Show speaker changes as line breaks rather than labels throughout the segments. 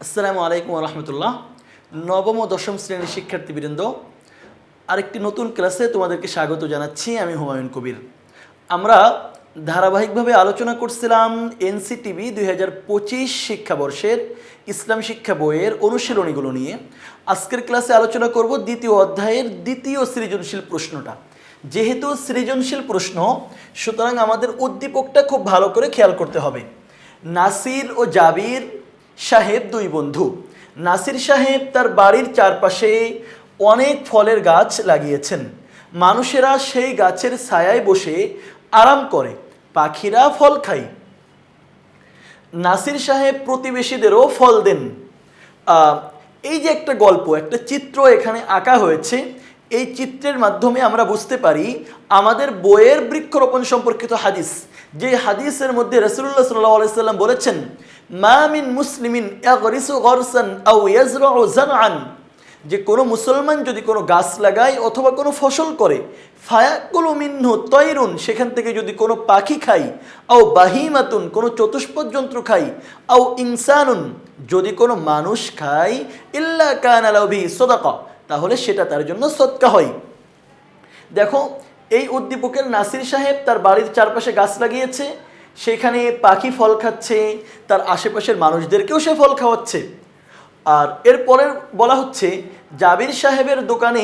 আসসালামু আলাইকুম রহমতুল্লাহ। নবম ও দশম শ্রেণীর শিক্ষার্থীবৃন্দ, আরেকটি নতুন ক্লাসে তোমাদেরকে স্বাগত জানাচ্ছি। আমি হুমায়ুন কবির। আমরা ধারাবাহিকভাবে আলোচনা করছিলাম এনসিটিভি 2025 শিক্ষাবর্ষের ইসলাম শিক্ষা বইয়ের অনুশীলনীগুলো নিয়ে। আজকের ক্লাসে আলোচনা করব দ্বিতীয় অধ্যায়ের দ্বিতীয় সৃজনশীল প্রশ্নটা। যেহেতু সৃজনশীল প্রশ্ন, সুতরাং আমাদের উদ্দীপকটা খুব ভালো করে খেয়াল করতে হবে। নাসির ও জাবির সাহেব দুই বন্ধু। নাসির সাহেব তার বাড়ির চারপাশে অনেক ফলের গাছ লাগিয়েছেন। মানুষেরা সেই গাছের ছায়ায় বসে আরাম করে, পাখিরা ফল খায়। নাসির সাহেব প্রতিবেশীদেরও ফল দেন। এই যে একটা গল্প, একটা চিত্র এখানে আঁকা হয়েছে। এই চিত্রের মাধ্যমে আমরা বুঝতে পারি আমাদের বইয়ের বৃক্ষরোপণ সম্পর্কিত হাদিস, যে হাদিসের মধ্যে রাসূলুল্লাহ সাল্লাল্লাহু আলাইহি সাল্লাম বলেছেন, মা মিন মুসলিমিন ইয়াগরিসু গরসান আও ইয়াজরাউ জারআন, যে কোনো মুসলমান যদি কোনো গাছ লাগায় অথবা কোনো ফসল করে, ফায়াকুলু মিনহু তয়রুন, সেখান থেকে যদি কোনো পাখি খায়, আও বাহিমাতুন, কোনো চতুষ্পদ জন্তু খায়, আও ইনসানুন, যদি কোনো মানুষ খায়, ইল্লা কানা লাহু বিহি সাদাকা, তাহলে সেটা তার জন্য সদকা হয়। দেখো, এই উদ্দীপকের নাসির সাহেব তার বাড়ির চারপাশে গাছ লাগিয়েছে, সেখানে পাখি ফল খাচ্ছে, তার আশেপাশের মানুষদেরকেও সে ফল খাওয়াচ্ছে। আর এরপরের বলা হচ্ছে, জাবির সাহেবের দোকানে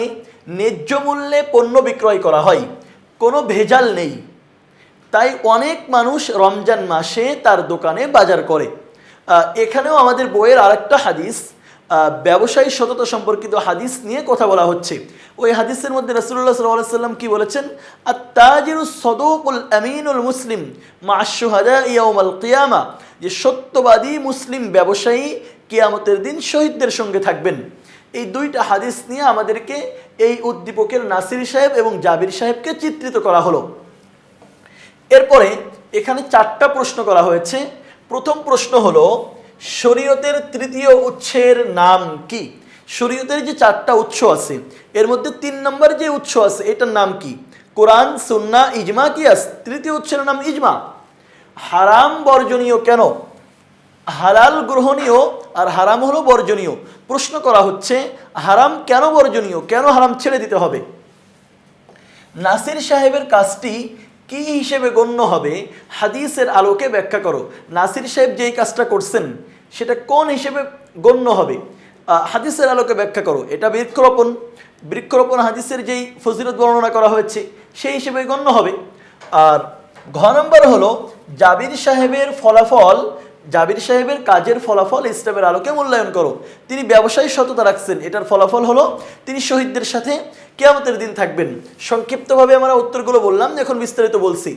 ন্যায্য মূল্যে পণ্য বিক্রয় করা হয়, কোনো ভেজাল নেই, তাই অনেক মানুষ রমজান মাসে তার দোকানে বাজার করে। এখানেও আমাদের বইয়ের আরেকটা হাদিস, ব্যবসায়ী সততা সম্পর্কিত হাদিস নিয়ে কথা বলা হচ্ছে। ওই হাদিসের মধ্যে রাসূলুল্লাহ সাল্লাল্লাহু আলাইহি সাল্লাম কি বলেছেন, আত-তাজিরুস সাদুকুল আমিনুল মুসলিম মা'আশ শুহাদা ইয়াউমাল কিয়ামা, যে সত্যবাদী মুসলিম ব্যবসায়ী কিয়ামতের দিন শহীদদের সঙ্গে থাকবেন। এই দুইটা হাদিস নিয়ে আমাদেরকে এই উদ্দীপকের নাসির সাহেব এবং জাবির সাহেবকে চিত্রিত করা হলো। এরপরে এখানে 4টা প্রশ্ন করা হয়েছে। প্রথম প্রশ্ন হলো, শরীয়তের তৃতীয় উৎসের নাম কি? শরীয়তের যে 4টা উৎস আছে, এর মধ্যে 3 নম্বর যে উৎস আছে, এটার নাম কি? কোরআন, সুন্নাহ, ইজমা, কিয়াস। তৃতীয় উৎসের নাম ইজমা। হারাম বর্জনীয় কেন? হালাল গ্রহণীয় আর হারাম হলো বর্জনীয়। প্রশ্ন করা হচ্ছে, হারাম কেন বর্জনীয়, কেন হারাম ছেড়ে দিতে হবে? নাসির সাহেবের কাজটি কি হিসেবে গণ্য হবে, হাদিসের আলোকে ব্যাখ্যা করো। নাসির সাহেব যেই কাজটা করছেন সেটা কোন হিসেবে গণ্য হবে, হাদিসের আলোকে ব্যাখ্যা করো। এটা বৃক্ষরোপণ, বৃক্ষরোপণ হাদিসের যেই ফজিলত বর্ণনা করা হয়েছে সেই হিসেবে গণ্য হবে। আর ঘ নম্বর হলো, জাবির সাহেবের ফলাফল, জাবির সাহেবের কাজের ফলাফল ইসলামের আলোকে মূল্যায়ন করো। তিনি ব্যবসায়ী সততা রাখছেন, এটার ফলাফল হলো তিনি শহীদদের সাথে কিয়ামতের দিন থাকবেন। সংক্ষিপ্তভাবে আমরা উত্তরগুলো বললাম, এখন বিস্তারিত বলছি।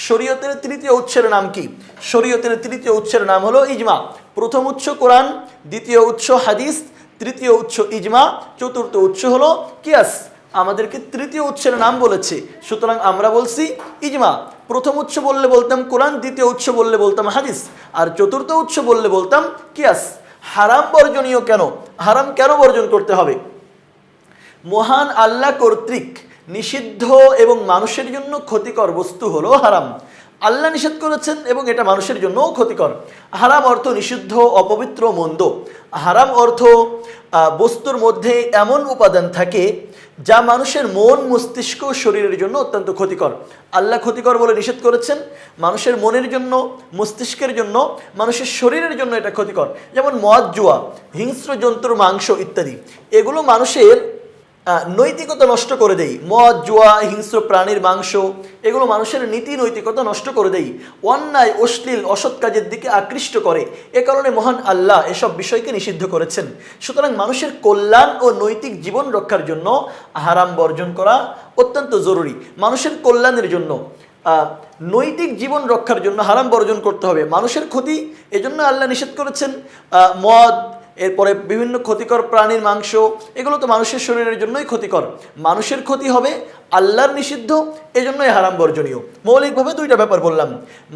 শরীয়তের তৃতীয় উৎসের নাম কি? শরীয়তের তৃতীয় উৎসের নাম হলো ইজমা। প্রথম উৎস কোরআন, দ্বিতীয় উৎস হাদিস, তৃতীয় উৎস ইজমা, চতুর্থ উৎস হলো কিয়াস। আমাদেরকে তৃতীয় উৎসের নাম বলেছে, সুতরাং আমরা বলছি ইজমা। প্রথম উৎস বললে বলতাম কোরআন, দ্বিতীয় উৎস বললে বলতাম হাদিস, আর চতুর্থ উৎস বললে বলতাম কিয়াস। হারাম বর্জনীয় কেন? হারাম কেন বর্জন করতে হবে? মহান আল্লাহ কর্তৃক নিষিদ্ধ এবং মানুষের জন্য ক্ষতিকর বস্তু হলো হারাম। আল্লাহ নিষেধ করেছেন এবং এটা মানুষের জন্যও ক্ষতিকর। হারাম অর্থ নিষিদ্ধ, অপবিত্র, মন্দ। হারাম অর্থ বস্তুর মধ্যে এমন উপাদান থাকে যা মানুষের মন, মস্তিষ্ক, শরীরের জন্য অত্যন্ত ক্ষতিকর। আল্লাহ ক্ষতিকর বলে নিষেধ করেছেন, মানুষের মনের জন্য, মস্তিষ্কের জন্য, মানুষের শরীরের জন্য এটা ক্ষতিকর। যেমন মদ, জুয়া, হিংস্র জন্তুর মাংস ইত্যাদি, এগুলো মানুষের নৈতিকতা নষ্ট করে দেয়। মদ, জুয়া, হিংস্র প্রাণীর মাংস, এগুলো মানুষের নীতি নৈতিকতা নষ্ট করে দেয়, অন্যায়, অশ্লীল, অসৎ কাজের দিকে আকৃষ্ট করে। এ কারণে মহান আল্লাহ এসব বিষয়কে নিষিদ্ধ করেছেন। সুতরাং মানুষের কল্যাণ ও নৈতিক জীবন রক্ষার জন্য হারাম বর্জন করা অত্যন্ত জরুরি। মানুষের কল্যাণের জন্য, নৈতিক জীবন রক্ষার জন্য হারাম বর্জন করতে হবে। মানুষের ক্ষতি, এজন্য আল্লাহ নিষেধ করেছেন। মদ, এরপরে বিভিন্ন ক্ষতিকর প্রাণীর মাংস, এগুলো তো মানুষের শরীরের জন্যই ক্ষতিকর। মানুষের ক্ষতি হবে, আল্লাহর নিষিদ্ধ, এজন্যই হারাম বর্জনীয়। মৌলিকভাবে 2টা ব্যাপার বললাম,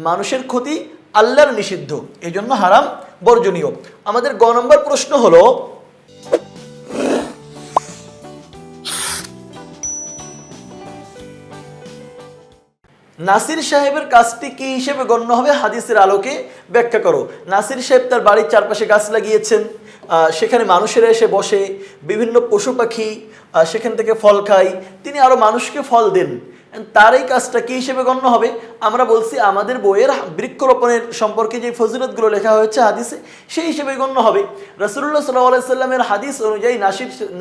মানুষের ক্ষতি, আল্লাহর নিষিদ্ধ, এজন্য হারাম বর্জনীয়। আমাদের গ নম্বর প্রশ্ন হলো, নাসির সাহেবের কাজটি কি হিসেবে গণ্য হবে হাদিসের আলোকে ব্যাখ্যা করো। নাসির সাহেব তার বাড়ির চারপাশে গাছ লাগিয়েছেন, সেখানে মানুষেরা এসে বসে, বিভিন্ন পশু পাখি সেখান থেকে ফল খায়, তিনি আরও মানুষকে ফল দেন, তার এই কাজটা কি হিসেবে গণ্য হবে? আমরা বলছি আমাদের বইয়ের বৃক্ষরোপণের সম্পর্কে যে ফজিলতগুলো লেখা হয়েছে হাদিসে সেই হিসেবে গণ্য হবে। রাসূলুল্লাহ সাল্লাল্লাহু আলাইহি সাল্লামের হাদিস অনুযায়ী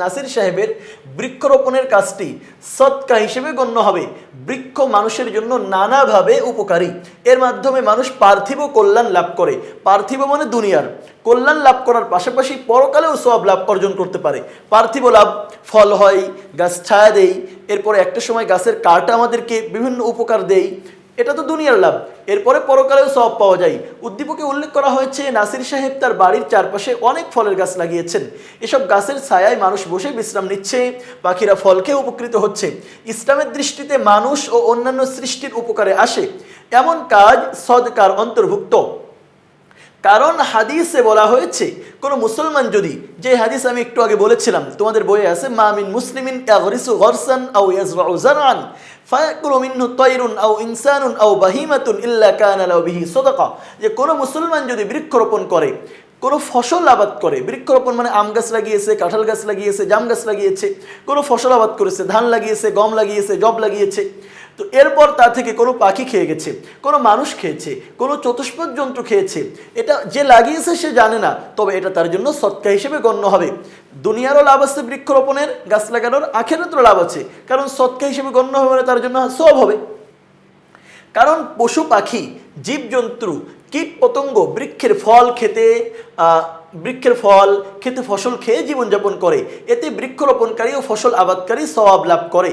নাসির সাহেবের বৃক্ষরোপণের কাজটি সদকা হিসেবে গণ্য হবে। বৃক্ষ মানুষের জন্য নানাভাবে উপকারী, এর মাধ্যমে মানুষ পার্থিব কল্যাণ লাভ করে। পার্থিব মানে দুনিয়ার কল্যাণ লাভ করার পাশাপাশি পরকালেও সওয়াব লাভ অর্জন করতে পারে। পার্থিব লাভ, ফল হয়, গাছ ছায়া দেই, এরপরে একটা সময় গাছের কাঠ আমাদেরকে বিভিন্ন উপকার দেই, এটা তো দুনিয়ার লাভ। এরপরে পরকালেও সওয়াব পাওয়া যায়। উদ্দীপকে উল্লেখ করা হয়েছে নাসির সাহেব তার বাড়ির চারপাশে অনেক ফলের গাছ লাগিয়েছেন। এসব গাছের ছায়ায় মানুষ বসে বিশ্রাম নিচ্ছে, পাখিরা ফল খেয়ে উপকৃত হচ্ছে। ইসলামের দৃষ্টিতে মানুষ ও অন্যান্য সৃষ্টির উপকারে আসে এমন কাজ সদকার অন্তর্ভুক্ত। কারণ হাদিসে বলা হয়েছে কোনো মুসলমান যদি, যে হাদিস আমি একটু আগে বলেছিলাম তোমাদের বইয়ে আছে, মা মিন মুসলিমিন ইয়াগরিসু গরসান আও ইয়াজরাউ জারআন ফায়াকুলু মিনহু তায়রুন আও ইনসানুন আও বাহিমাতুন ইল্লা কানা লাহু বিহি সাদাকা, যে কোনো মুসলমান যদি বৃক্ষরোপণ করে, কোনো ফসল আবাদ করে, বৃক্ষরোপণ মানে আম গাছ লাগিয়েছে, কাঁঠাল গাছ লাগিয়েছে, জাম গাছ লাগিয়েছে, কোনো ফসল আবাদ করেছে, ধান লাগিয়েছে, গম লাগিয়েছে, জব লাগিয়েছে, তো এরপর তা থেকে কোনো পাখি খেয়ে গেছে, কোনো মানুষ খেয়েছে, কোনো চতুষ্পদ জন্তু খেয়েছে, এটা যে লাগিয়েছে সে জানে না, তবে এটা তার জন্য সদকা হিসেবে গণ্য হবে। দুনিয়ারও লাভ আছে বৃক্ষরোপণের, গাছ লাগানোর, আখিরাতেরও লাভ আছে, কারণ সদকা হিসেবে গণ্য হবে মানে তার জন্য সওয়াব হবে। কারণ পশু পাখি, জীবজন্তু, কীট পতঙ্গ বৃক্ষের ফল খেতে ফসল খেয়ে জীবনযাপন করে, এতে বৃক্ষরোপণকারী ও ফসল আবাদকারী সওয়াব লাভ করে।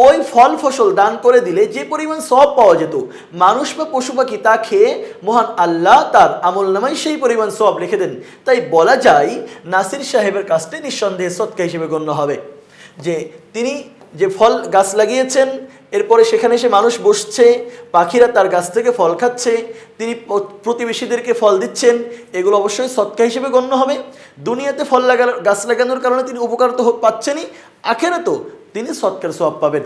ওই ফল ফসল দান করে দিলে যে পরিমাণ সওয়াব পাওয়া যেত, মানুষ বা পশু পাখি তা খেয়ে মহান আল্লাহ তার আমলনামায় সেই পরিমাণ সওয়াব লিখে দেন। তাই বলা যায় নাসির সাহেবের কাজটি নিঃসন্দেহে সদকা হিসেবে গণ্য হবে। যে তিনি যে ফল গাছ লাগিয়েছেন, এরপরে সেখানে এসে মানুষ বসছে, পাখিরা তার গাছ থেকে ফল খাচ্ছে, তিনি প্রতিবেশীদেরকে ফল দিচ্ছেন, এগুলো অবশ্যই সদকা হিসেবে গণ্য হবে। দুনিয়াতে গাছ লাগানোর কারণে তিনি উপকার তো পাচ্ছেনই, আখিরাতেও তিনি সদকার সওয়াব পাবেন।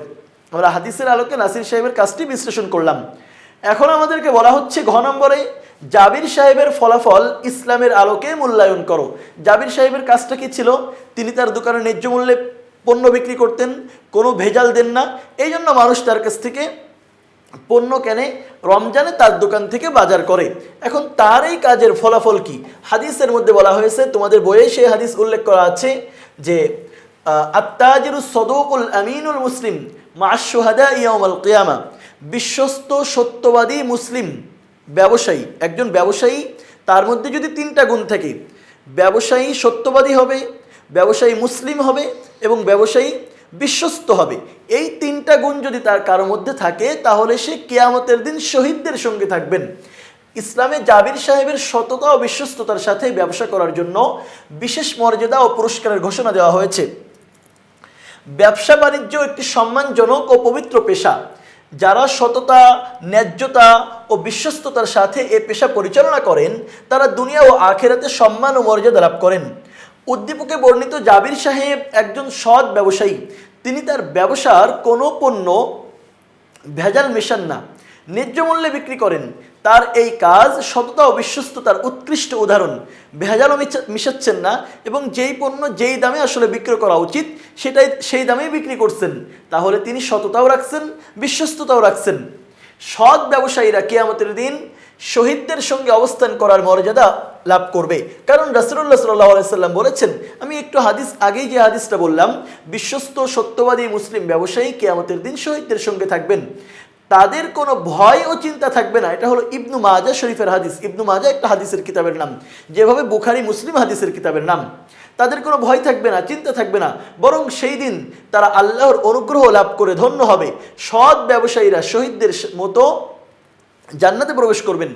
আমরা হাদিসের আলোকে নাসির সাহেবের কাজটি বিশ্লেষণ করলাম। এখন আমাদেরকে বলা হচ্ছে ঘ নম্বরে, জাবির সাহেবের ফলাফল ইসলামের আলোকে মূল্যায়ন করো। জাবির সাহেবের কাজটা কি ছিল? তিনি তার দোকানে ন্যায্য মূল্যে পণ্য বিক্রি করতেন, কোনো ভেজাল দেন না, এই জন্য মানুষ তার কাছ থেকে পণ্য কেনে, রমজানে তার দোকান থেকে বাজার করে। এখন তার এই কাজের ফলাফল কি? হাদিসের মধ্যে বলা হয়েছে, তোমাদের বইয়ে সেই হাদিস উল্লেখ করা আছে যে আত্তাজিরুস সাদুকুল আমিনুল মুসলিম মা'আশ শুহাদা ইয়াউমাল কিয়ামা, বিশ্বস্ত সত্যবাদী মুসলিম ব্যবসায়ী, একজন ব্যবসায়ী, তার মধ্যে যদি তিনটা গুণ থাকে, ব্যবসায়ী সত্যবাদী হবে, ব্যবসায়ী মুসলিম হবে এবং ব্যবসায়ী বিশ্বস্ত হবে, এই তিনটা গুণ যদি তার কারো মধ্যে থাকে তাহলে সে কিয়ামতের দিন শহীদদের সঙ্গে থাকবেন। ইসলামে জাবির সাহেবের সততা ও বিশ্বস্ততার সাথে ব্যবসা করার জন্য বিশেষ মর্যাদা ও পুরস্কারের ঘোষণা দেওয়া হয়েছে। ব্যবসা বাণিজ্য একটি সম্মানজনক ও পবিত্র পেশা। যারা সততা, ন্যায্যতা ও বিশ্বস্ততার সাথে এ পেশা পরিচালনা করেন তারা দুনিয়া ও আখিরাতে সম্মান ও মর্যাদা লাভ করেন। উদ্দীপকে বর্ণিত জাবির সাহেব একজন সৎ ব্যবসায়ী। তিনি তার ব্যবসার কোনো পণ্য ভেজাল মেশান না, ন্যায্য মূল্যে বিক্রি করেন। তার এই কাজ সততা ও বিশ্বস্ততার উৎকৃষ্ট উদাহরণ। ভেজালও মিশাচ্ছেন না এবং যেই পণ্য যেই দামে আসলে বিক্রি করা উচিত সেই দামেই বিক্রি করছেন, তাহলে তিনি সততাও রাখছেন, বিশ্বস্ততাও রাখছেন। সৎ ব্যবসায়ীরা কিয়ামতের দিন শহীদদের সঙ্গে অবস্থান করার মর্যাদা লাভ করবে। কারণ রাসূলুল্লাহ সাল্লাল্লাহু আলাইহি সাল্লাম বলেছেন, আমি একটু হাদিস আগেই যে হাদিসটা বললাম, বিশ্বস্ত সত্যবাদী মুসলিম ব্যবসায়ী কিয়ামতের দিন শহীদদের সঙ্গে থাকবেন, তাদের কোনো ভয় ও চিন্তা থাকবে না। এটা হলো ইবনু মাজাহ শরীফের হাদিস। ইবনু মাজাহ একটা হাদিসের কিতাবের নাম, যেভাবে বুখারী মুসলিম হাদিসের কিতাবের নাম। তাদের কোনো ভয় থাকবে না, চিন্তা থাকবে না, বরং সেই দিন তারা আল্লাহর অনুগ্রহ লাভ করে ধন্য হবে। সৎ ব্যবসায়ীরা শহীদদের মতো জান্নাতে প্রবেশ করবেন।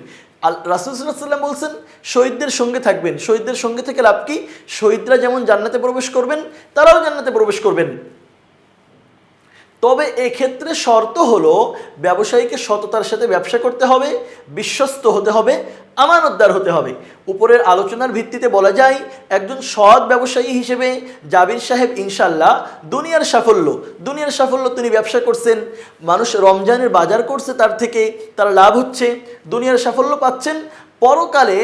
রাসূল সাল্লাল্লাহু আলাইহি ওয়াসাল্লাম বলছেন শহীদদের সঙ্গে থাকবেন। শহীদদের সঙ্গে থেকে লাভ কি? শহীদরা যেমন জান্নাতে প্রবেশ করবেন তারাও জান্নাতে প্রবেশ করবেন। তবে এক্ষেত্রে শর্ত হলো ব্যবসায়ীকে সততার সাথে ব্যবসা করতে হবে, বিশ্বস্ত হতে হবে আমানতদার হতে হবে। উপরের আলোচনার ভিত্তিতে বলা যায় একজন সৎ ব্যবসায়ী হিসেবে জাবির সাহেব ইনশাল্লাহ দুনিয়ার সাফল্য তিনি ব্যবসা করছেন, মানুষ রমজানের বাজার করছে, তার থেকে তার লাভ হচ্ছে, দুনিয়ার সাফল্য পাচ্ছেন। পরকালে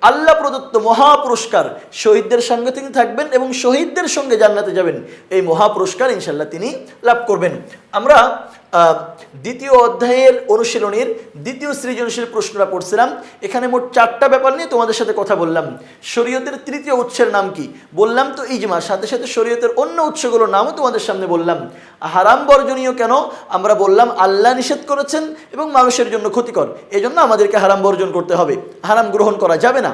আল্লাহ প্রদত্ত মহাপুরস্কার শহীদদের সঙ্গে তিনি থাকবেন এবং শহীদদের সঙ্গে জান্নাতে যাবেন, এই মহাপুরস্কার ইনশাল্লাহ তিনি লাভ করবেন। আমরা দ্বিতীয় অধ্যায়ের অনুশীলনীর দ্বিতীয় সৃজনশীল প্রশ্নটা পড়ছিলাম। এখানে মোট 4টা ব্যাপার নিয়ে তোমাদের সাথে কথা বললাম। শরীয়তের তৃতীয় উৎসের নাম কি বললাম, তো ইজমা, সাথে সাথে শরীয়তের অন্য উৎসগুলোর নামও তোমাদের সামনে বললাম। হারাম বর্জনীয় কেন আমরা বললাম, আল্লাহ নিষেধ করেছেন এবং মানুষের জন্য ক্ষতিকর, এজন্য আমাদেরকে হারাম বর্জন করতে হবে, হারাম গ্রহণ করা যাবে না,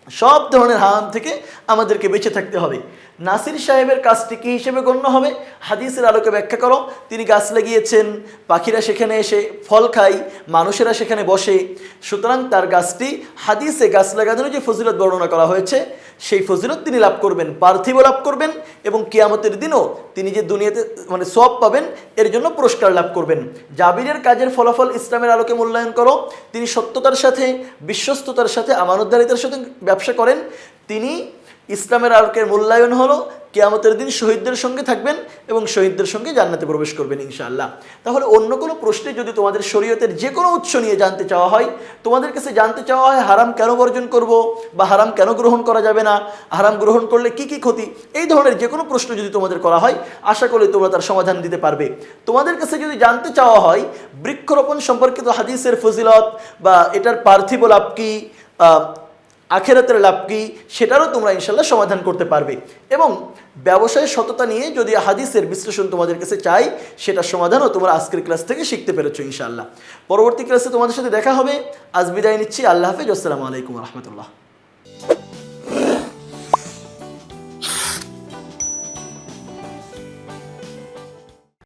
সব ধরনের হারাম থেকে আমাদেরকে বেঁচে থাকতে হবে। নাসির সাহেবের কাজটি কী হিসেবে গণ্য হবে? হাদিসের আলোকে ব্যাখ্যা করো। তিনি গাছ লাগিয়েছেন, পাখিরা সেখানে এসে ফল খায়, মানুষেরা সেখানে বসে, সুতরাং তার গাছটি হাদিসে গাছ লাগানোর যে ফজিলত বর্ণনা করা হয়েছে সেই ফজিলত তিনি লাভ করবেন, পার্থিব লাভ করবেন, এবং কিয়ামতের দিনও তিনি যে দুনিয়াতে সওয়াব পাবেন এর জন্য পুরস্কার লাভ করবেন। জাবিরের কাজের ফলাফল ইসলামের আলোকে মূল্যায়ন করো। তিনি সত্যতার সাথে, বিশ্বস্ততার সাথে, আমানতদারিতার সাথে ব্যবসা করেন। তিনি ইসলামের আলোকের মূল্যায়ন হলো কিয়ামতের দিন শহীদদের সঙ্গে থাকবেন এবং শহীদদের সঙ্গে জান্নাতে প্রবেশ করবেন ইনশাআল্লাহ। তাহলে অন্য কোনো প্রশ্নে যদি তোমাদের শরীয়তের যে কোনো উৎস নিয়ে জানতে চাওয়া হয়, তোমাদের কাছে জানতে চাওয়া হয় হারাম কেন বর্জন করব বা হারাম কেন গ্রহণ করা যাবে না, হারাম গ্রহণ করলে কি কি ক্ষতি, এই ধরনের যে কোনো প্রশ্ন যদি তোমাদের করা হয়, আশা করি তোমরা তার সমাধান দিতে পারবে। তোমাদের কাছে যদি জানতে চাওয়া হয় বৃক্ষরোপণ সম্পর্কিত হাদিসের ফজিলত বা এটার পার্থিব লাভ কি, আখেরাতের লাভ কি, সেটারও তোমরা ইনশাল্লাহ সমাধান করতে পারবে। এবং ব্যবসায়ের সততা নিয়ে যদি হাদিসের বিশ্লেষণ তোমাদের কাছে চাই, সেটার সমাধানও তোমরা আজকের ক্লাস থেকে শিখতে পেরেছো ইনশাআল্লাহ। পরবর্তী ক্লাসে তোমাদের সাথে দেখা হবে। আজ বিদায় নিচ্ছি। আল্লাহ হাফেজ। আসসালামু আলাইকুম রহমতুল্লাহ।